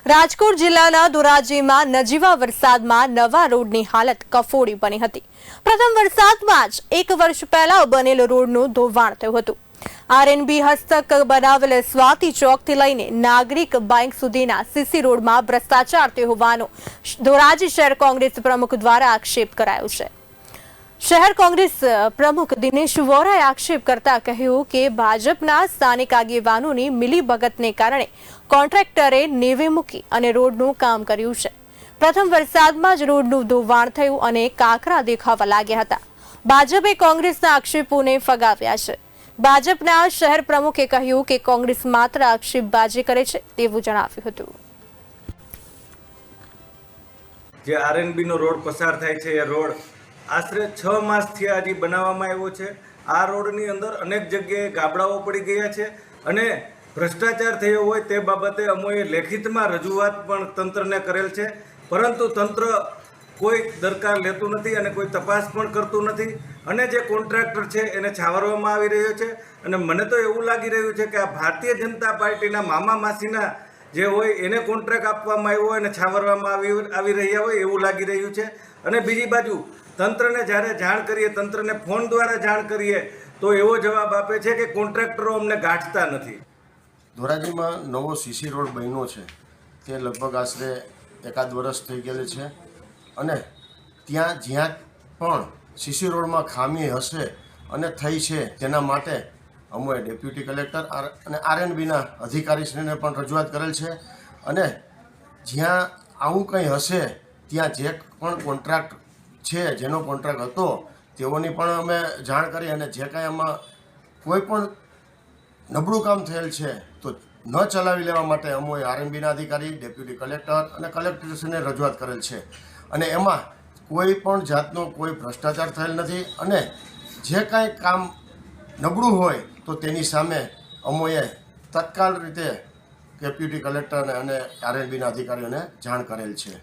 રાજકોટ જિલ્લાના ધોરાજીમાં નજીવા વરસાદમાં નવા રોડની હાલત કફોડી બની હતી। પ્રથમ વરસાદમાં જ 1 વર્ષ પહેલા બનેલ રોડનું ધોવાણ થયું હતું। આરએનબી હસ્તક બનાવેલ સ્વાતિ ચોકથી લઈને નાગરિક બેંક સુધીના સીસી રોડમાં ભ્રષ્ટાચાર થયો હોવાનો ધોરાજી શહેર કોંગ્રેસ પ્રમુખ દ્વારા આક્ષેપ કરાયો છે। શહેર કોંગ્રેસ પ્રમુખ દિનેશ વોરાએ આક્ષેપ કરતા કહ્યું કે ભાજપના સ્થાનિક આગેવાનોની મિલીભગતને કારણે કોન્ટ્રાક્ટરે નેવે મૂકી અને રોડનું કામ કર્યું છે। પ્રથમ વરસાદમાં જ રોડનું ધોવાણ થયું અને કાંકરા દેખાવા લાગ્યા હતા। ભાજપે કોંગ્રેસના આક્ષેપોને ફગાવ્યા છે। ભાજપના શહેર પ્રમુખે કહ્યું કે કોંગ્રેસ માત્ર આક્ષેપબાજી કરે છે તેવું જણાવ્યું હતું। જે આરએનબી નો રોડ પસાર થાય છે એ રોડ આશરે 6 માસથી આજે બનાવવામાં આવ્યો છે। આ રોડની અંદર અનેક જગ્યાએ ગાબડાઓ પડી ગયા છે અને ભ્રષ્ટાચાર થયો હોય તે બાબતે અમોએ લેખિતમાં રજૂઆત પણ તંત્રને કરેલ છે, પરંતુ તંત્ર કોઈ દરકાર લેતું નથી અને કોઈ તપાસ પણ કરતું નથી અને જે કોન્ટ્રાક્ટર છે એને છાવરવામાં આવી રહ્યો છે। અને મને તો એવું લાગી રહ્યું છે કે આ ભારતીય જનતા પાર્ટીના મામા માસીના જે હોય એને કોન્ટ્રાક્ટ આપવામાં આવ્યો હોય અને છાવરવામાં આવી રહ્યા હોય એવું લાગી રહ્યું છે। અને બીજી બાજુ તંત્રને જ્યારે જાણ કરીએ, તંત્રને ફોન દ્વારા જાણ કરીએ તો એવો જવાબ આપે છે કે કોન્ટ્રાક્ટરો અમને ગાંઠતા નથી। ધોરાજીમાં નવો સીસી રોડ બન્યો છે તે લગભગ આશરે 1 વર્ષ થઈ ગયેલી છે અને ત્યાં જ્યાં પણ સીસી રોડમાં ખામી હશે અને થઈ છે તેના માટે અમોએ ડેપ્યુટી કલેક્ટર અને આરએનબીના અધિકારીશ્રીને પણ રજૂઆત કરેલ છે અને જ્યાં આવું કંઈ હશે ત્યાં જે પણ કોન્ટ્રાક્ટ છે, જેનો કોન્ટ્રાક્ટ હતો તેઓની પણ અમે જાણ કરી અને જે કાંઈ આમાં કોઈ પણ નબળું કામ થયેલ છે તો ન ચલાવી લેવા માટે અમોએ આરએનબીના અધિકારી, ડેપ્યુટી કલેક્ટર અને કલેક્ટરશ્રીને રજૂઆત કરેલ છે અને એમાં કોઈ પણ જાતનો કોઈ ભ્રષ્ટાચાર થયેલ નથી અને જે કાંઈ કામ નબળું હોય તો તેની સામે અમોએ તત્કાલ રીતે ડેપ્યુટી કલેક્ટર અને આરએનબીના અધિકારીઓને જાણ કરેલ છે।